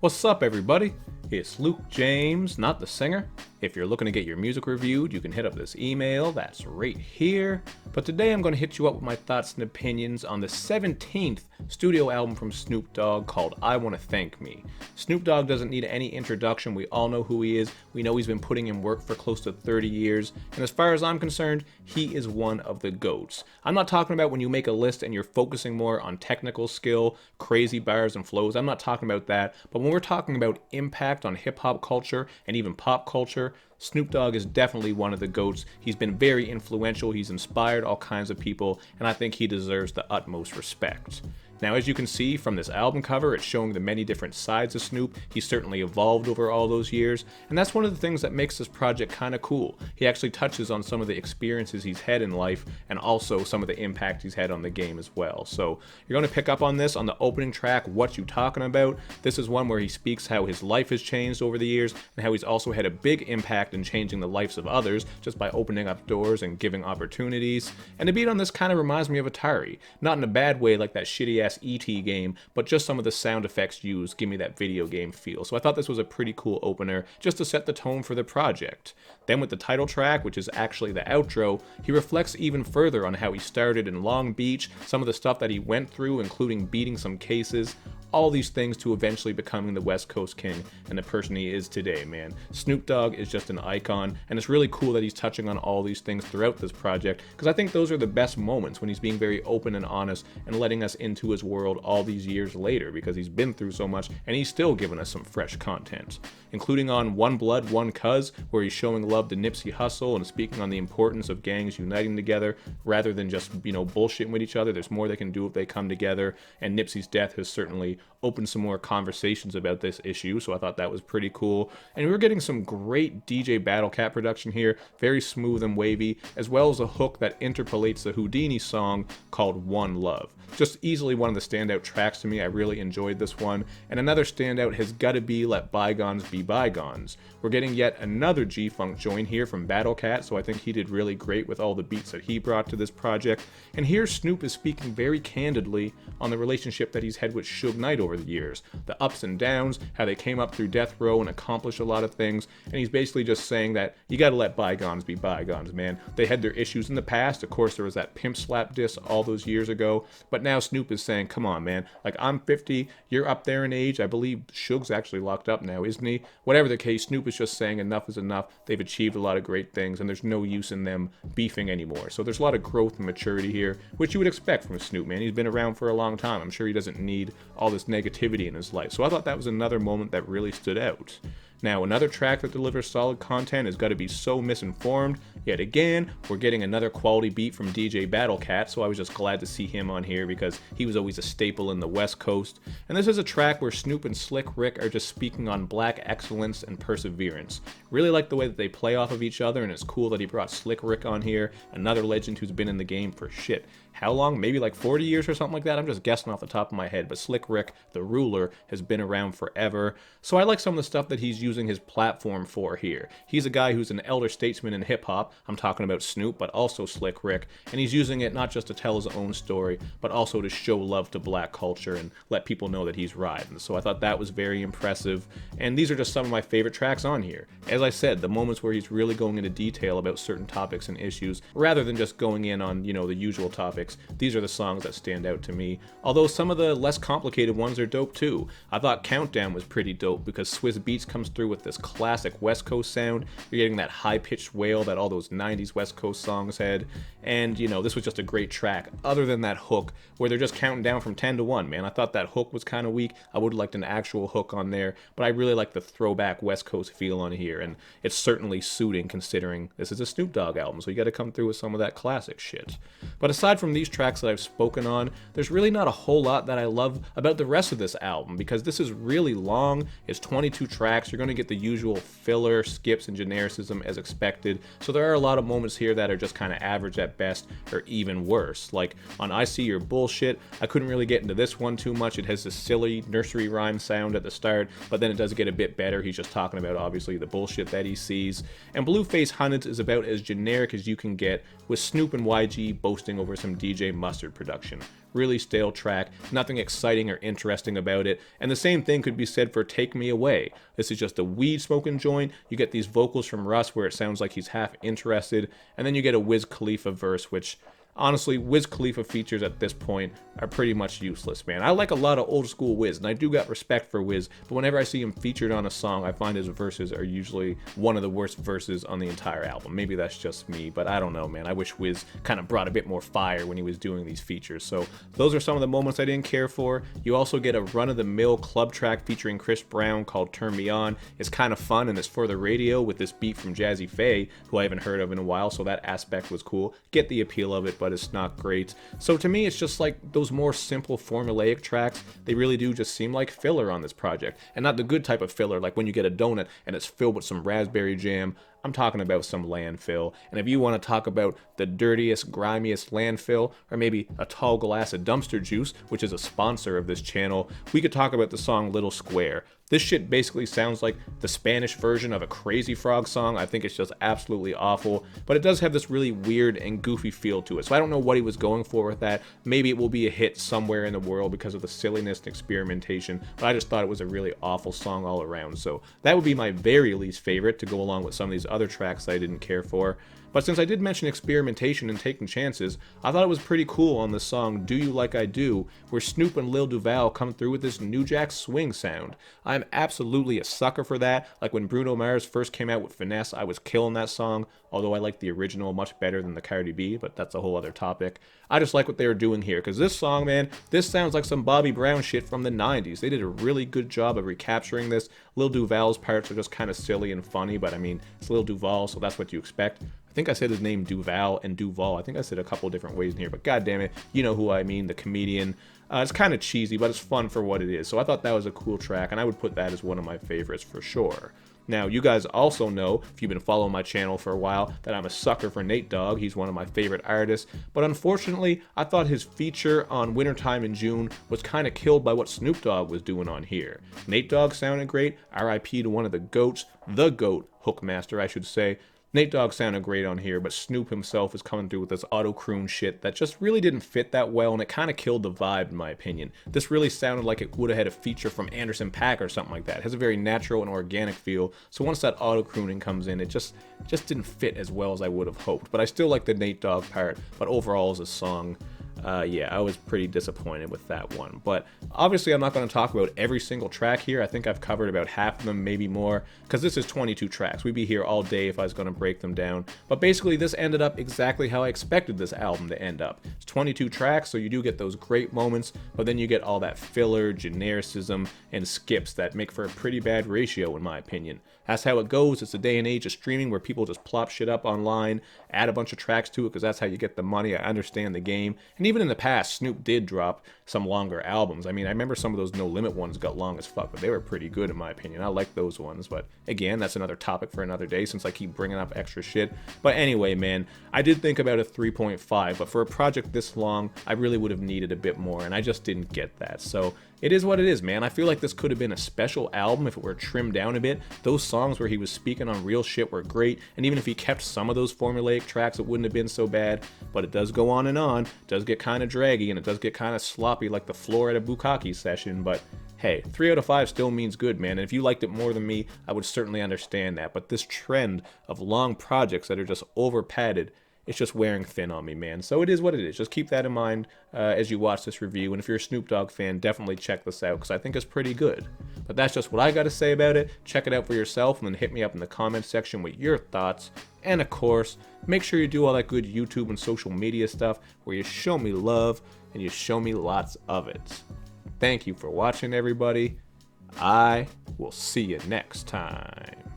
What's up, everybody? It's Luke James, not the singer. If you're looking to get your music reviewed, you can hit up this email that's right here. But today I'm going to hit you up with my thoughts and opinions on the 17th studio album from Snoop Dogg called I Wanna Thank Me. Snoop Dogg doesn't need any introduction. We all know who he is. We know he's been putting in work for close to 30 years. And as far as I'm concerned, he is one of the GOATs. I'm not talking about when you make a list and you're focusing more on technical skill, crazy bars and flows. I'm not talking about that. But when we're talking about impact on hip-hop culture and even pop culture, Snoop Dogg is definitely one of the GOATs. He's been very influential, he's inspired all kinds of people, and I think he deserves the utmost respect. Now, as you can see from this album cover, it's showing the many different sides of Snoop. He's certainly evolved over all those years, and that's one of the things that makes this project kind of cool. He actually touches on some of the experiences he's had in life, and also some of the impact he's had on the game as well. So you're going to pick up on this on the opening track, What You Talking About. This is one where he speaks how his life has changed over the years, and how he's also had a big impact in changing the lives of others, just by opening up doors and giving opportunities. And the beat on this kind of reminds me of Atari. Not in a bad way like that shitty-ass E.T. game, but just some of the sound effects used give me that video game feel. So I thought this was a pretty cool opener just to set the tone for the project. Then with the title track, which is actually the outro, he reflects even further on how he started in Long Beach, some of the stuff that he went through, including beating some cases, all these things to eventually becoming the West Coast King and the person he is today, man. Snoop Dogg is just an icon, and it's really cool that he's touching on all these things throughout this project, because I think those are the best moments when he's being very open and honest and letting us into his world all these years later, because he's been through so much and he's still giving us some fresh content, including on One Blood, One Cuzz, where he's showing love to Nipsey Hussle and speaking on the importance of gangs uniting together rather than just, bullshitting with each other. There's more they can do if they come together, and Nipsey's death has certainly opened some more conversations about this issue, so I thought that was pretty cool. And we were getting some great DJ Battlecat production here, very smooth and wavy, as well as a hook that interpolates the Houdini song called One Love. Just easily one of the standout tracks to me. I really enjoyed this one. And another standout has gotta be Let Bygones Be Bygones. We're getting yet another G-Funk join here from Battlecat, so I think he did really great with all the beats that he brought to this project. And here Snoop is speaking very candidly on the relationship that he's had with Suge Knight over the years. The ups and downs, how they came up through death row and accomplished a lot of things. And he's basically just saying that you gotta let bygones be bygones, man. They had their issues in the past. Of course, there was that pimp slap diss all those years ago. But now Snoop is saying, come on, man. Like, I'm 50, you're up there in age. I believe Suge's actually locked up now, isn't he? Whatever the case, Snoop is just saying enough is enough. They've achieved a lot of great things, and there's no use in them beefing anymore. So there's a lot of growth and maturity here, which you would expect from Snoop, man. He's been around for a long time. I'm sure he doesn't need all this negativity in his life. So I thought that was another moment that really stood out. Now, another track that delivers solid content has got to be So Misinformed. Yet again, we're getting another quality beat from DJ Battlecat, so I was just glad to see him on here because he was always a staple in the West Coast. And this is a track where Snoop and Slick Rick are just speaking on black excellence and perseverance. Really like the way that they play off of each other, and it's cool that he brought Slick Rick on here, another legend who's been in the game for shit. How long? Maybe like 40 years or something like that? I'm just guessing off the top of my head, but Slick Rick, the ruler, has been around forever. So I like some of the stuff that he's using his platform for here. He's a guy who's an elder statesman in hip-hop. I'm talking about Snoop, but also Slick Rick, and he's using it not just to tell his own story, but also to show love to black culture and let people know that he's riding. So I thought that was very impressive, and these are just some of my favorite tracks on here. As I said, the moments where he's really going into detail about certain topics and issues, rather than just going in on, the usual topics. These are the songs that stand out to me, although some of the less complicated ones are dope too. I thought Countdown was pretty dope because Swizz Beatz comes through with this classic West Coast sound. You're getting that high-pitched wail that all those 90s West Coast songs had, and this was just a great track, other than that hook where they're just counting down from 10 to 1, man. I thought that hook was kind of weak. I would have liked an actual hook on there, but I really like the throwback West Coast feel on here, and it's certainly suiting considering this is a Snoop Dogg album, so you gotta come through with some of that classic shit. But aside from these tracks that I've spoken on, there's really not a whole lot that I love about the rest of this album, because this is really long. It's 22 tracks. You're going to get the usual filler, skips, and genericism as expected, so there are a lot of moments here that are just kind of average at best, or even worse. Like on I See Your Bullshit, I couldn't really get into this one too much. It has this silly nursery rhyme sound at the start, but then it does get a bit better. He's just talking about, obviously, the bullshit that he sees. And Blueface Hunnids is about as generic as you can get, with Snoop and YG boasting over some DJ Mustard production. really stale track, nothing exciting or interesting about it. And the same thing could be said for Take Me Away. This is just a weed smoking joint. You get these vocals from Russ where it sounds like he's half interested, and then you get a Wiz Khalifa verse, which honestly, Wiz Khalifa features at this point are pretty much useless, man. I like a lot of old school Wiz, and I do got respect for Wiz, but whenever I see him featured on a song, I find his verses are usually one of the worst verses on the entire album. Maybe that's just me, but I don't know, man. I wish Wiz kind of brought a bit more fire when he was doing these features. So those are some of the moments I didn't care for. You also get a run-of-the-mill club track featuring Chris Brown called Turn Me On. It's kind of fun, and it's for the radio with this beat from Jazzy Faye, who I haven't heard of in a while, so that aspect was cool. Get the appeal of it, but it's not great. So to me, it's just like those more simple formulaic tracks. They really do just seem like filler on this project, and not the good type of filler, like when you get a donut and it's filled with some raspberry jam. I'm talking about some landfill. And if you want to talk about the dirtiest, grimiest landfill, or maybe a tall glass of dumpster juice, which is a sponsor of this channel, we could talk about the song Little Square. This shit basically sounds like the Spanish version of a Crazy Frog song. I think it's just absolutely awful, but it does have this really weird and goofy feel to it. So I don't know what he was going for with that. Maybe it will be a hit somewhere in the world because of the silliness and experimentation, but I just thought it was a really awful song all around. So that would be my very least favorite to go along with some of these other tracks I didn't care for. But since I did mention experimentation and taking chances, I thought it was pretty cool on the song Do You Like I Do, where Snoop and Lil Duval come through with this New Jack Swing sound. I'm absolutely a sucker for that. Like when Bruno Mars first came out with Finesse, I was killing that song, although I like the original much better than the Cardi B, but that's a whole other topic. I just like what they were doing here, because this song, man, this sounds like some Bobby Brown shit from the 90s. They did a really good job of recapturing this. Lil Duval's parts are just kind of silly and funny, but I mean, it's Lil Duval, so that's what you expect. I think I said his name Duval and Duval. I think I said a couple different ways in here, but god damn it, you know who I mean, the comedian. It's kind of cheesy, but it's fun for what it is. So I thought that was a cool track, and I would put that as one of my favorites for sure. Now, you guys also know, if you've been following my channel for a while, that I'm a sucker for Nate Dogg. He's one of my favorite artists. But unfortunately, I thought his feature on Wintertime in June was kind of killed by what Snoop Dogg was doing on here. Nate Dogg sounded great. R.I.P. to one of the GOATs. The GOAT, Hookmaster, I should say. Nate Dogg sounded great on here, but Snoop himself is coming through with this auto-croon shit that just really didn't fit that well, and it kind of killed the vibe, in my opinion. This really sounded like it would have had a feature from Anderson .Paak or something like that. It has a very natural and organic feel, so once that auto-crooning comes in, it just didn't fit as well as I would have hoped. But I still like the Nate Dogg part, but overall as a song, yeah, I was pretty disappointed with that one. But obviously I'm not going to talk about every single track here. I think I've covered about half of them, maybe more, because this is 22 tracks. We'd be here all day if I was going to break them down. But basically this ended up exactly how I expected this album to end up. It's 22 tracks, so you do get those great moments, but then you get all that filler, genericism, and skips that make for a pretty bad ratio in my opinion. That's how it goes. It's a day and age of streaming where people just plop shit up online, add a bunch of tracks to it because that's how you get the money. I understand the game. And even in the past, Snoop did drop some longer albums. I mean, I remember some of those No Limit ones got long as fuck, but they were pretty good in my opinion. I like those ones, but again, that's another topic for another day since I keep bringing up extra shit. But anyway, man, I did think about a 3.5, but for a project this long, I really would have needed a bit more, and I just didn't get that. So it is what it is, man. I feel like this could have been a special album if it were trimmed down a bit. Those songs where he was speaking on real shit were great, and even if he kept some of those formulaic tracks, it wouldn't have been so bad. But it does go on, it does get kind of draggy, and it does get kind of sloppy like the floor at a bukkake session, but hey, 3 out of 5 still means good, man. And if you liked it more than me, I would certainly understand that. But this trend of long projects that are just over padded, it's just wearing thin on me, man. So it is what it is. Just keep that in mind as you watch this review. And if you're a Snoop Dogg fan, definitely check this out because I think it's pretty good. But that's just what I got to say about it. Check it out for yourself and then hit me up in the comment section with your thoughts. And of course, make sure you do all that good YouTube and social media stuff where you show me love and you show me lots of it. Thank you for watching, everybody. I will see you next time.